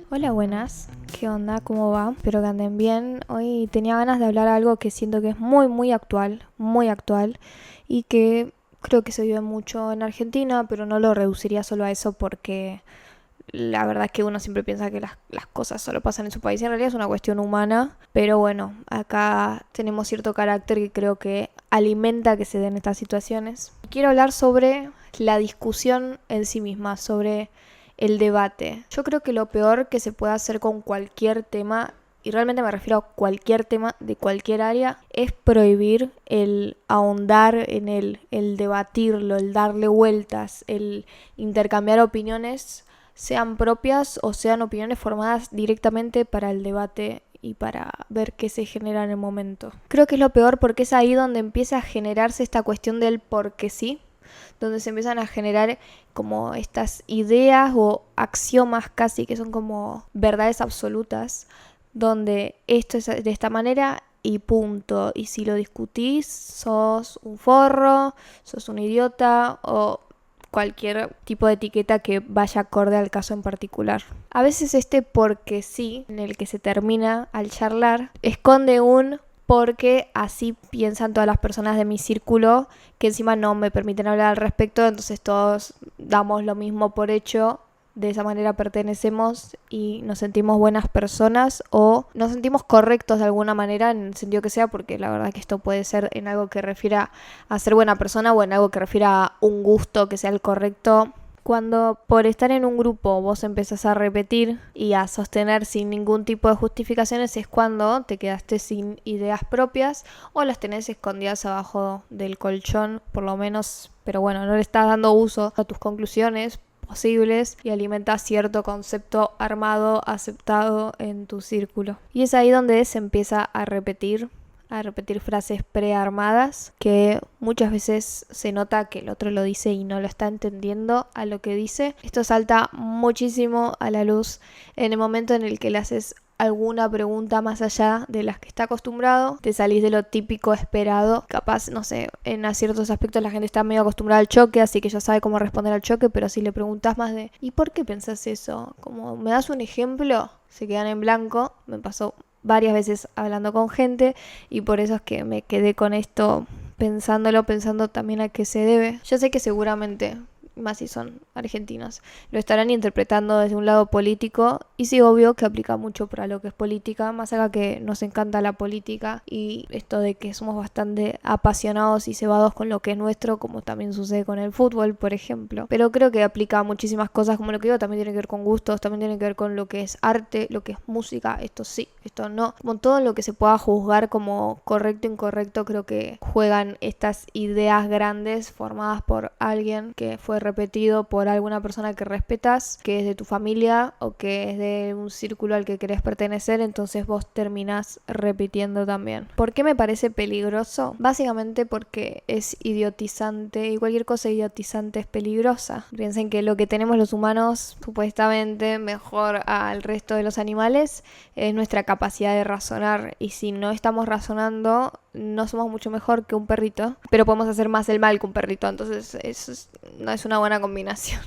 Hola, buenas. ¿Qué onda? ¿Cómo va? Espero que anden bien. Hoy tenía ganas de hablar algo que siento que es muy actual y que creo que se vive mucho en Argentina, pero no lo reduciría solo a eso porque la verdad es que uno siempre piensa que las cosas solo pasan en su país y en realidad es una cuestión humana, pero bueno, acá tenemos cierto carácter que creo que alimenta que se den estas situaciones. Quiero hablar sobre la discusión en sí misma, sobre el debate. Yo creo que lo peor que se puede hacer con cualquier tema, y realmente me refiero a cualquier tema de cualquier área, es prohibir el ahondar en el debatirlo, el darle vueltas, el intercambiar opiniones, sean propias o sean opiniones formadas directamente para el debate y para ver qué se genera en el momento. Creo que es lo peor porque es ahí donde empieza a generarse esta cuestión del por qué sí, donde se empiezan a generar como estas ideas o axiomas casi que son como verdades absolutas, donde esto es de esta manera y punto. Y si lo discutís, sos un forro, sos un idiota o cualquier tipo de etiqueta que vaya acorde al caso en particular. A veces este porque sí, en el que se termina al charlar, esconde un porque así piensan todas las personas de mi círculo que encima no me permiten hablar al respecto, entonces todos damos lo mismo por hecho, de esa manera pertenecemos y nos sentimos buenas personas o nos sentimos correctos de alguna manera en el sentido que sea, porque la verdad que esto puede ser en algo que refiera a ser buena persona o en algo que refiera a un gusto que sea el correcto. Cuando por estar en un grupo vos empezás a repetir y a sostener sin ningún tipo de justificaciones es cuando te quedaste sin ideas propias o las tenés escondidas abajo del colchón, por lo menos, pero bueno, no le estás dando uso a tus conclusiones posibles y alimentas cierto concepto armado, aceptado en tu círculo. Y es ahí donde se empieza a repetir frases prearmadas que muchas veces se nota que el otro lo dice y no lo está entendiendo a lo que dice. Esto salta muchísimo a la luz en el momento en el que le haces alguna pregunta más allá de las que está acostumbrado, te salís de lo típico esperado. Capaz, no sé, en ciertos aspectos la gente está medio acostumbrada al choque, así que ya sabe cómo responder al choque, pero si le preguntas más de ¿y por qué pensás eso? Como, ¿me das un ejemplo? Se quedan en blanco. Me pasó varias veces hablando con gente y por eso es que me quedé con esto pensando también a qué se debe. Yo sé que seguramente, más si son argentinos, lo estarán interpretando desde un lado político y sí, obvio que aplica mucho para lo que es política, más acá que nos encanta la política y esto de que somos bastante apasionados y cebados con lo que es nuestro, como también sucede con el fútbol, por ejemplo. Pero creo que aplica a muchísimas cosas, como lo que digo, también tiene que ver con gustos, también tiene que ver con lo que es arte, lo que es música, esto sí, esto no, como todo lo que se pueda juzgar como correcto o incorrecto, creo que juegan estas ideas grandes formadas por alguien que fue repetido por alguna persona que respetas, que es de tu familia o que es de un círculo al que querés pertenecer, entonces vos terminás repitiendo también. ¿Por qué me parece peligroso? Básicamente porque es idiotizante y cualquier cosa idiotizante es peligrosa. Piensen que lo que tenemos los humanos supuestamente mejor al resto de los animales es nuestra capacidad de razonar y si no estamos razonando no somos mucho mejor que un perrito, pero podemos hacer más el mal que un perrito, entonces eso no es una buena combinación.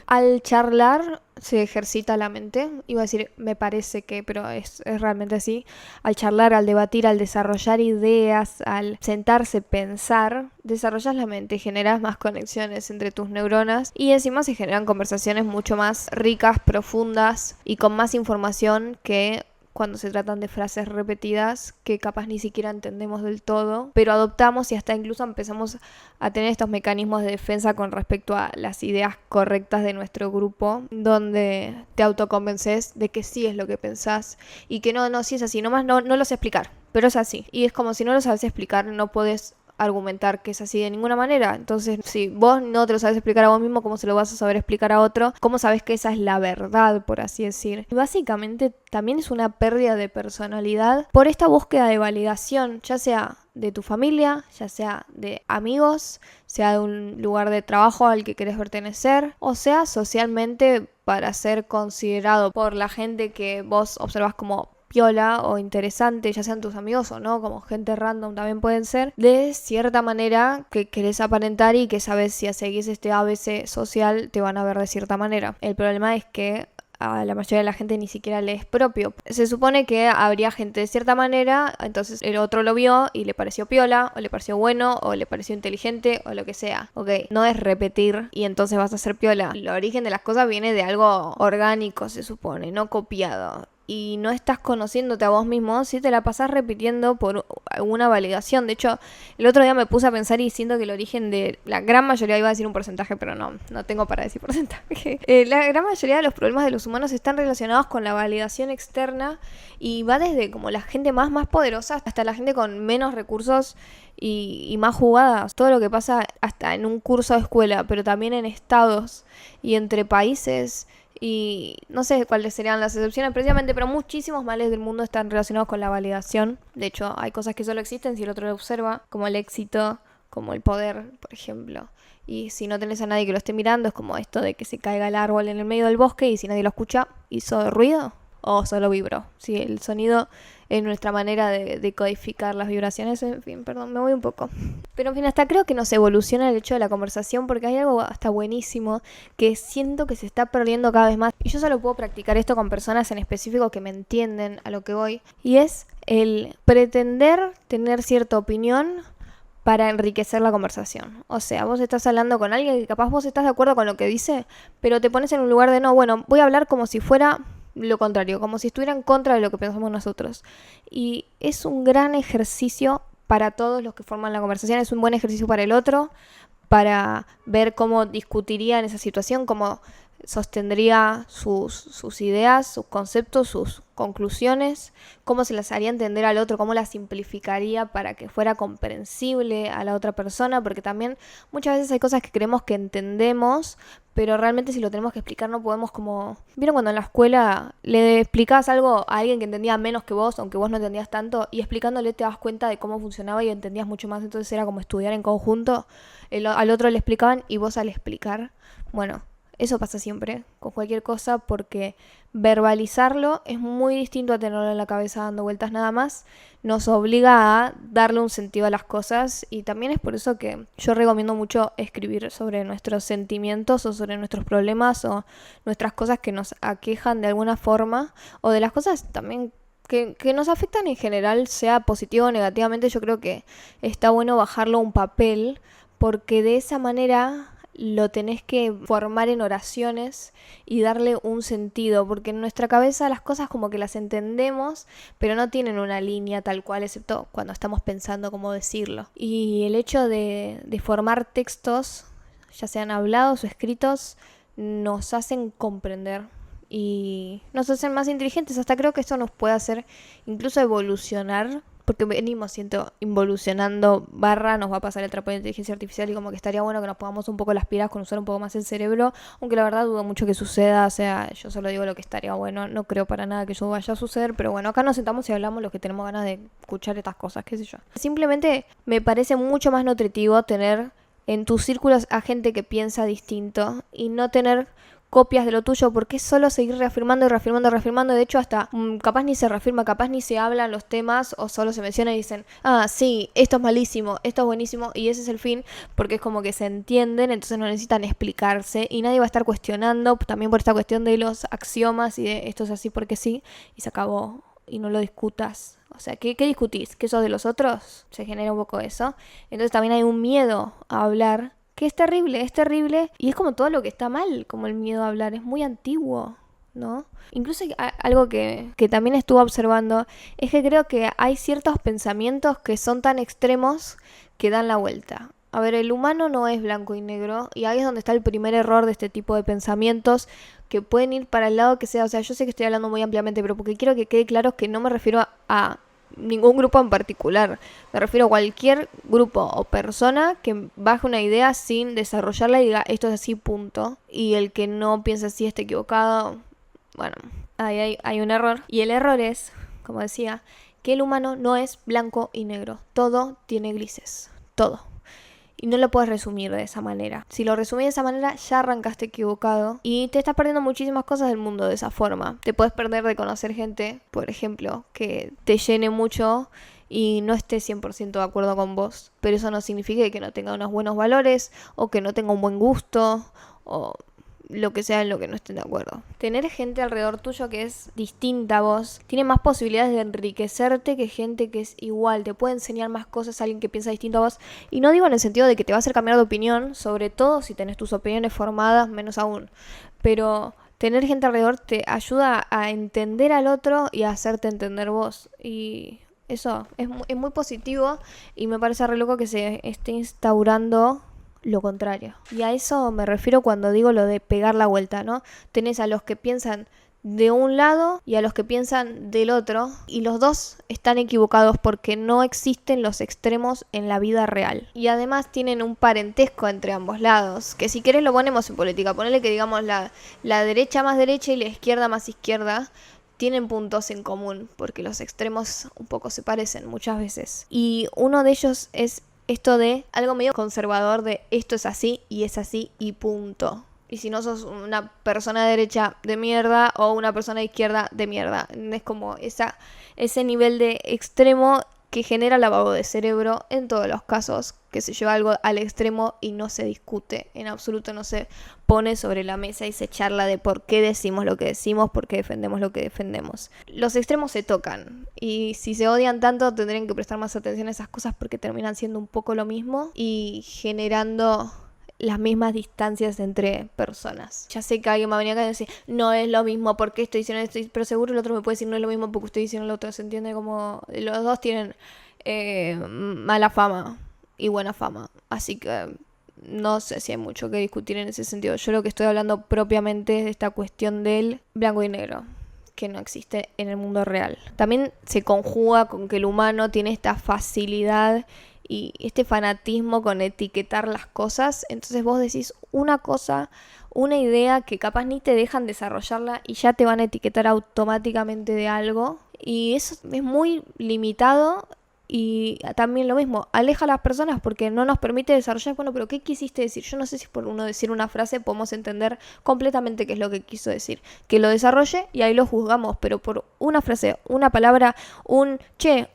Al charlar se ejercita la mente, iba a decir me parece que, pero es realmente así. Al charlar, al debatir, al desarrollar ideas, al sentarse, pensar, desarrollas la mente, generas más conexiones entre tus neuronas y encima se generan conversaciones mucho más ricas, profundas y con más información que cuando se tratan de frases repetidas que capaz ni siquiera entendemos del todo, pero adoptamos y hasta incluso empezamos a tener estos mecanismos de defensa con respecto a las ideas correctas de nuestro grupo, donde te autoconvences de que sí es lo que pensás y que no, sí es así, nomás no lo sé explicar, pero es así. Y es como si no lo sabes explicar, no podés argumentar que es así de ninguna manera. Entonces, si vos no te lo sabes explicar a vos mismo, ¿cómo se lo vas a saber explicar a otro? ¿Cómo sabes que esa es la verdad, por así decir? Y básicamente también es una pérdida de personalidad por esta búsqueda de validación, ya sea de tu familia, ya sea de amigos, sea de un lugar de trabajo al que querés pertenecer, o sea socialmente para ser considerado por la gente que vos observás como piola o interesante, ya sean tus amigos o no, como gente random también pueden ser, de cierta manera que querés aparentar y que sabes si seguís este ABC social te van a ver de cierta manera. El problema es que a la mayoría de la gente ni siquiera le es propio. Se supone que habría gente de cierta manera, entonces el otro lo vio y le pareció piola, o le pareció bueno, o le pareció inteligente, o lo que sea. Ok, no es repetir y entonces vas a ser piola. El origen de las cosas viene de algo orgánico, se supone, no copiado. Y no estás conociéndote a vos mismo si te la pasás repitiendo por alguna validación. De hecho, el otro día me puse a pensar y siento que el origen de la gran mayoría, iba a decir un porcentaje, pero no tengo para decir porcentaje. La gran mayoría de los problemas de los humanos están relacionados con la validación externa y va desde como la gente más poderosa hasta la gente con menos recursos y más jugadas. Todo lo que pasa hasta en un curso de escuela, pero también en estados y entre países. Y no sé cuáles serían las excepciones precisamente, pero muchísimos males del mundo están relacionados con la validación. De hecho, hay cosas que solo existen si el otro lo observa, como el éxito, como el poder, por ejemplo. Y si no tenés a nadie que lo esté mirando, es como esto de que se caiga el árbol en el medio del bosque y si nadie lo escucha, ¿hizo ruido o solo vibró? Sí, el sonido es nuestra manera de codificar las vibraciones. En fin, perdón, me voy un poco. Pero en fin, hasta creo que nos evoluciona el hecho de la conversación porque hay algo hasta buenísimo que siento que se está perdiendo cada vez más. Y yo solo puedo practicar esto con personas en específico que me entienden a lo que voy. Y es el pretender tener cierta opinión para enriquecer la conversación. O sea, vos estás hablando con alguien que capaz vos estás de acuerdo con lo que dice, pero te pones en un lugar de no, bueno, voy a hablar como si fuera lo contrario, como si estuviera en contra de lo que pensamos nosotros. Y es un gran ejercicio para todos los que forman la conversación, es un buen ejercicio para el otro, para ver cómo discutiría en esa situación, cómo sostendría sus ideas, sus conceptos, sus conclusiones, cómo se las haría entender al otro, cómo las simplificaría para que fuera comprensible a la otra persona, porque también muchas veces hay cosas que creemos que entendemos, pero realmente si lo tenemos que explicar no podemos como... ¿Vieron cuando en la escuela le explicabas algo a alguien que entendía menos que vos, aunque vos no entendías tanto, y explicándole te das cuenta de cómo funcionaba y entendías mucho más, entonces era como estudiar en conjunto, al otro le explicaban y vos al explicar, bueno... Eso pasa siempre, con cualquier cosa, porque verbalizarlo es muy distinto a tenerlo en la cabeza dando vueltas nada más. Nos obliga a darle un sentido a las cosas y también es por eso que yo recomiendo mucho escribir sobre nuestros sentimientos o sobre nuestros problemas o nuestras cosas que nos aquejan de alguna forma o de las cosas también que nos afectan en general, sea positivo o negativamente. Yo creo que está bueno bajarlo a un papel porque de esa manera... lo tenés que formar en oraciones y darle un sentido, porque en nuestra cabeza las cosas como que las entendemos, pero no tienen una línea tal cual, excepto cuando estamos pensando cómo decirlo. Y el hecho de formar textos, ya sean hablados o escritos, nos hacen comprender y nos hacen más inteligentes. Hasta creo que esto nos puede hacer incluso evolucionar, porque venimos, siento, involucionando / nos va a pasar el trapo de inteligencia artificial y como que estaría bueno que nos pongamos un poco las pilas con usar un poco más el cerebro, aunque la verdad dudo mucho que suceda, o sea, yo solo digo lo que estaría bueno, no creo para nada que eso vaya a suceder, pero bueno, acá nos sentamos y hablamos los que tenemos ganas de escuchar estas cosas, qué sé yo. Simplemente me parece mucho más nutritivo tener en tus círculos a gente que piensa distinto y no tener copias de lo tuyo, porque es solo seguir reafirmando y reafirmando y reafirmando. De hecho, hasta capaz ni se reafirma, capaz ni se hablan los temas o solo se menciona y dicen, ah, sí, esto es malísimo, esto es buenísimo, y ese es el fin, porque es como que se entienden, entonces no necesitan explicarse y nadie va a estar cuestionando, también por esta cuestión de los axiomas y de esto es así porque sí, y se acabó, y no lo discutas. O sea, ¿qué discutís? ¿Que sos de los otros? Se genera un poco eso. Entonces también hay un miedo a hablar que es terrible, y es como todo lo que está mal, como el miedo a hablar, es muy antiguo, ¿no? Incluso algo que también estuve observando es que creo que hay ciertos pensamientos que son tan extremos que dan la vuelta. A ver, el humano no es blanco y negro, y ahí es donde está el primer error de este tipo de pensamientos que pueden ir para el lado que sea. O sea, yo sé que estoy hablando muy ampliamente, pero porque quiero que quede claro que no me refiero a ningún grupo en particular, me refiero a cualquier grupo o persona que baje una idea sin desarrollarla y diga esto es así, punto, y el que no piensa así está equivocado. Bueno, ahí hay un error, y el error es, como decía, que el humano no es blanco y negro, todo tiene grises, todo. Y no lo puedes resumir de esa manera. Si lo resumís de esa manera, ya arrancaste equivocado. Y te estás perdiendo muchísimas cosas del mundo de esa forma. Te puedes perder de conocer gente, por ejemplo, que te llene mucho y no esté 100% de acuerdo con vos. Pero eso no significa que no tenga unos buenos valores, o que no tenga un buen gusto, o lo que sea en lo que no estén de acuerdo. Tener gente alrededor tuyo que es distinta a vos tiene más posibilidades de enriquecerte que gente que es igual. Te puede enseñar más cosas a alguien que piensa distinto a vos. Y no digo en el sentido de que te va a hacer cambiar de opinión, sobre todo si tenés tus opiniones formadas, menos aún. Pero tener gente alrededor te ayuda a entender al otro y a hacerte entender vos. Y eso es muy positivo y me parece re loco que se esté instaurando lo contrario. Y a eso me refiero cuando digo lo de pegar la vuelta, ¿no? Tenés a los que piensan de un lado y a los que piensan del otro, y los dos están equivocados porque no existen los extremos en la vida real. Y además tienen un parentesco entre ambos lados, que si querés lo ponemos en política, ponele que digamos la derecha más derecha y la izquierda más izquierda tienen puntos en común, porque los extremos un poco se parecen muchas veces. Y uno de ellos es esto de algo medio conservador de esto es así y punto. Y si no sos una persona de derecha de mierda o una persona de izquierda de mierda. Es como ese nivel de extremo que genera lavado de cerebro en todos los casos, que se lleva algo al extremo y no se discute en absoluto, no se pone sobre la mesa y se charla de por qué decimos lo que decimos, por qué defendemos lo que defendemos. Los extremos se tocan y si se odian tanto tendrían que prestar más atención a esas cosas porque terminan siendo un poco lo mismo y generando las mismas distancias entre personas. Ya sé que alguien va a venir acá y decir, no es lo mismo porque estoy diciendo esto, pero seguro el otro me puede decir no es lo mismo porque estoy diciendo lo otro. Se entiende como los dos tienen mala fama y buena fama. Así que no sé si hay mucho que discutir en ese sentido. Yo lo que estoy hablando propiamente es de esta cuestión del blanco y negro, que no existe en el mundo real. También se conjuga con que el humano tiene esta facilidad y este fanatismo con etiquetar las cosas. Entonces vos decís una cosa, una idea que capaz ni te dejan desarrollarla y ya te van a etiquetar automáticamente de algo. Y eso es muy limitado. Y también lo mismo, aleja a las personas porque no nos permite desarrollar, bueno, pero ¿qué quisiste decir? Yo no sé si por uno decir una frase podemos entender completamente qué es lo que quiso decir. Que lo desarrolle y ahí lo juzgamos, pero por una frase, una palabra,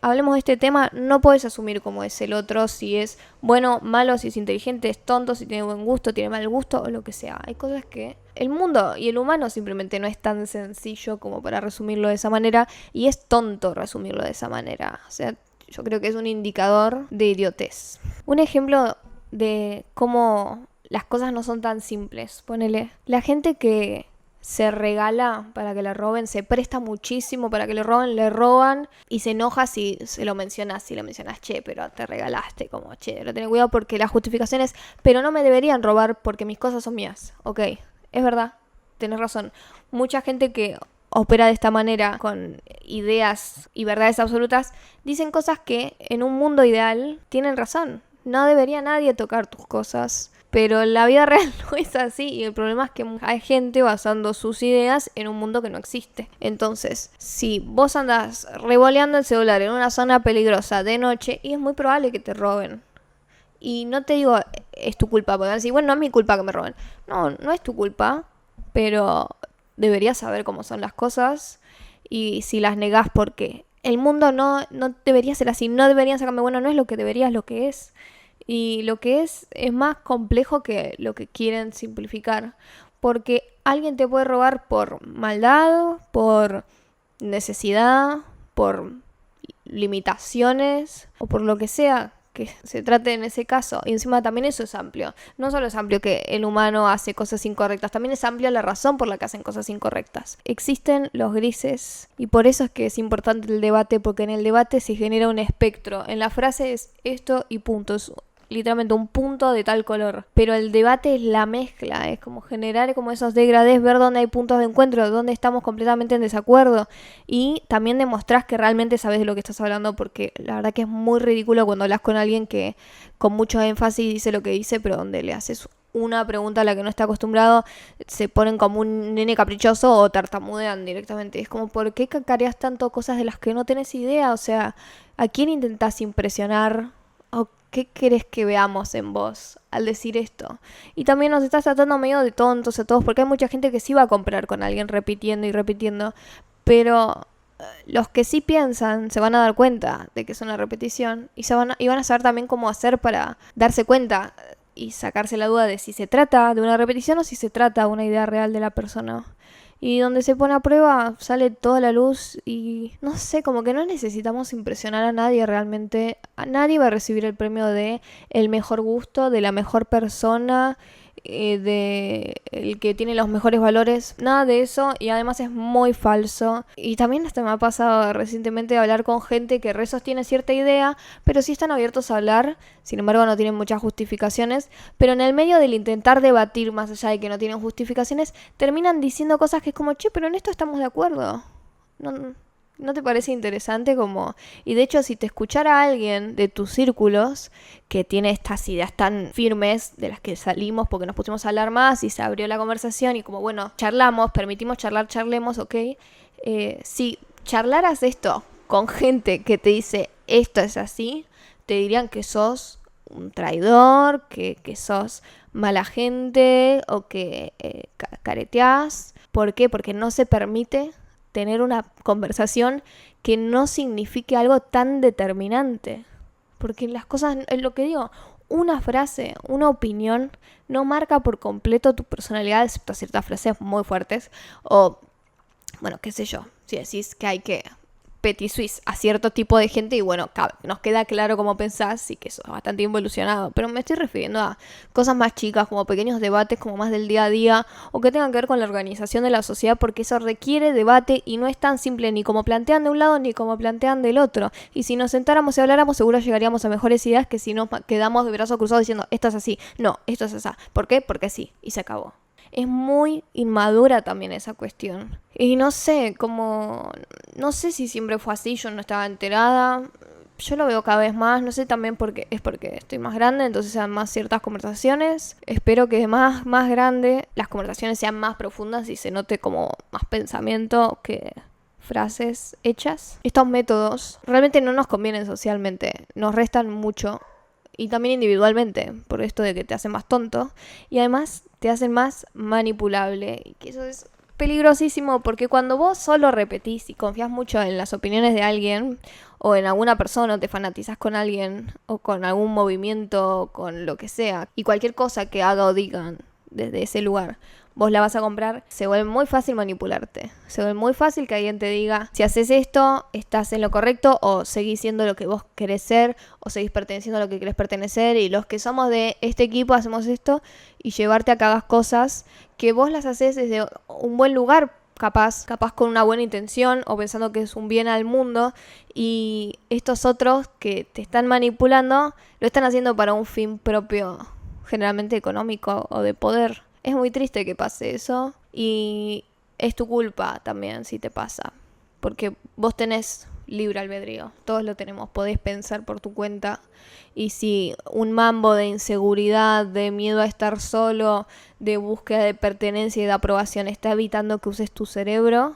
hablemos de este tema, no puedes asumir cómo es el otro, si es bueno, malo, si es inteligente, es tonto, si tiene buen gusto, tiene mal gusto o lo que sea. Hay cosas que el mundo y el humano simplemente no es tan sencillo como para resumirlo de esa manera y es tonto resumirlo de esa manera. O sea, yo creo que es un indicador de idiotez. Un ejemplo de cómo las cosas no son tan simples. Ponele, la gente que se regala para que le roben, se presta muchísimo para que le roban y se enoja si se lo mencionas, che, pero te regalaste, como, che, pero ten cuidado porque la justificación es, pero no me deberían robar porque mis cosas son mías. Ok, es verdad, tenés razón. Mucha gente que opera de esta manera, con ideas y verdades absolutas, dicen cosas que en un mundo ideal tienen razón. No debería nadie tocar tus cosas. Pero la vida real no es así y el problema es que hay gente basando sus ideas en un mundo que no existe. Entonces, si vos andás revoleando el celular en una zona peligrosa de noche, y es muy probable que te roben. Y no te digo, es tu culpa, porque van a decir, bueno, no es mi culpa que me roben. No, no es tu culpa, pero deberías saber cómo son las cosas y si las negás porque el mundo no debería ser así, no deberían sacarme, bueno, no es lo que debería, es lo que es. Y lo que es más complejo que lo que quieren simplificar. Porque alguien te puede robar por maldad, por necesidad, por limitaciones o por lo que sea que se trate en ese caso. Y encima también eso es amplio. No solo es amplio que el humano hace cosas incorrectas, también es amplia la razón por la que hacen cosas incorrectas. Existen los grises y por eso es que es importante el debate, porque en el debate se genera un espectro. En la frase es esto y punto. Es literalmente un punto de tal color. Pero el debate es la mezcla, es como generar como esos degradés, ver dónde hay puntos de encuentro, dónde estamos completamente en desacuerdo. Y también demostrás que realmente sabes de lo que estás hablando, porque la verdad que es muy ridículo cuando hablas con alguien que con mucho énfasis dice lo que dice, pero donde le haces una pregunta a la que no está acostumbrado, se ponen como un nene caprichoso o tartamudean directamente. Es como, ¿por qué cacareas tanto cosas de las que no tenés idea? O sea, ¿a quién intentás impresionar? ¿O qué querés que veamos en vos al decir esto? Y también nos estás tratando medio de tontos a todos, porque hay mucha gente que sí va a comprar con alguien repitiendo y repitiendo, pero los que sí piensan se van a dar cuenta de que es una repetición y van a saber también cómo hacer para darse cuenta y sacarse la duda de si se trata de una repetición o si se trata de una idea real de la persona. Y donde se pone a prueba sale toda la luz y no sé, como que no necesitamos impresionar a nadie realmente. A nadie va a recibir el premio de el mejor gusto, de la mejor persona, de el que tiene los mejores valores, nada de eso, y además es muy falso. Y también hasta me ha pasado recientemente hablar con gente que sostiene cierta idea, pero sí están abiertos a hablar, sin embargo no tienen muchas justificaciones, pero en el medio del intentar debatir, más allá de que no tienen justificaciones, terminan diciendo cosas que es como, che, pero en esto estamos de acuerdo. ¿No te parece interesante? Como, y de hecho, si te escuchara alguien de tus círculos que tiene estas ideas tan firmes de las que salimos porque nos pusimos a hablar más y se abrió la conversación y como, bueno, charlamos, permitimos charlar, charlemos, ok. Si charlaras esto con gente que te dice esto es así, te dirían que sos un traidor, que sos mala gente o que careteás. ¿Por qué? Porque no se permite tener una conversación que no signifique algo tan determinante. Porque las cosas, es lo que digo, una frase, una opinión, no marca por completo tu personalidad, excepto ciertas frases muy fuertes. O, bueno, qué sé yo, si decís que hay que petit suisse a cierto tipo de gente y bueno, nos queda claro cómo pensás y que eso es bastante involucionado, pero me estoy refiriendo a cosas más chicas, como pequeños debates, como más del día a día, o que tengan que ver con la organización de la sociedad, porque eso requiere debate y no es tan simple ni como plantean de un lado ni como plantean del otro. Y si nos sentáramos y habláramos, seguro llegaríamos a mejores ideas que si nos quedamos de brazos cruzados diciendo, esto es así, no, esto es así. ¿Por qué? Porque sí, y se acabó. Es muy inmadura también esa cuestión. Y no sé, no sé si siempre fue así, yo no estaba enterada. Yo lo veo cada vez más, no sé también porque estoy más grande, entonces sean más ciertas conversaciones. Espero que más grande las conversaciones sean más profundas y se note como más pensamiento que frases hechas. Estos métodos realmente no nos convienen socialmente, nos restan mucho. Y también individualmente, por esto de que te hacen más tonto. Y además te hacen más manipulable. Y que eso es peligrosísimo porque cuando vos solo repetís y confías mucho en las opiniones de alguien o en alguna persona o te fanatizás con alguien o con algún movimiento o con lo que sea y cualquier cosa que haga o digan desde ese lugar vos la vas a comprar, se vuelve muy fácil manipularte. Se vuelve muy fácil que alguien te diga, si haces esto, estás en lo correcto, o seguís siendo lo que vos querés ser, o seguís perteneciendo a lo que querés pertenecer, y los que somos de este equipo hacemos esto, y llevarte a que hagas cosas que vos las haces desde un buen lugar, capaz con una buena intención, o pensando que es un bien al mundo, y estos otros que te están manipulando, lo están haciendo para un fin propio, generalmente económico o de poder. Es muy triste que pase eso y es tu culpa también si te pasa, porque vos tenés libre albedrío, todos lo tenemos, podés pensar por tu cuenta y si un mambo de inseguridad, de miedo a estar solo, de búsqueda de pertenencia y de aprobación está evitando que uses tu cerebro,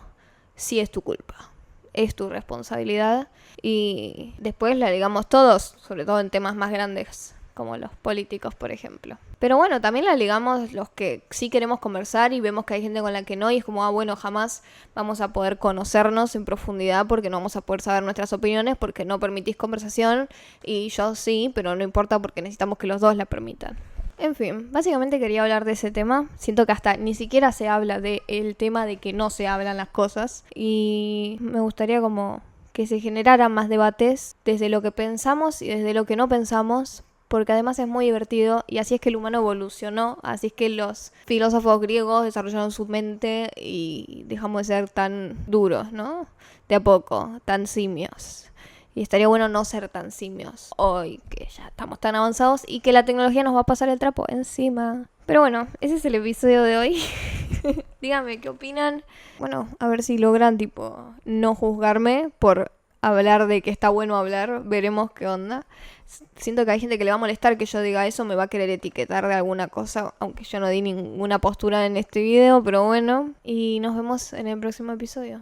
sí es tu culpa, es tu responsabilidad y después la ligamos todos, sobre todo en temas más grandes como los políticos, por ejemplo. Pero bueno, también la ligamos los que sí queremos conversar y vemos que hay gente con la que no y es como, bueno, jamás vamos a poder conocernos en profundidad porque no vamos a poder saber nuestras opiniones porque no permitís conversación y yo sí, pero no importa porque necesitamos que los dos la permitan. En fin, básicamente quería hablar de ese tema. Siento que hasta ni siquiera se habla del tema de que no se hablan las cosas y me gustaría como que se generaran más debates desde lo que pensamos y desde lo que no pensamos, porque además es muy divertido y así es que el humano evolucionó, así es que los filósofos griegos desarrollaron su mente y dejamos de ser tan duros, ¿no? De a poco, tan simios. Y estaría bueno no ser tan simios hoy, que ya estamos tan avanzados y que la tecnología nos va a pasar el trapo encima. Pero bueno, ese es el episodio de hoy. Díganme qué opinan. Bueno, a ver si logran tipo no juzgarme por hablar de que está bueno hablar, veremos qué onda. Siento que hay gente que le va a molestar que yo diga eso, me va a querer etiquetar de alguna cosa, aunque yo no di ninguna postura en este video, pero bueno. Y nos vemos en el próximo episodio.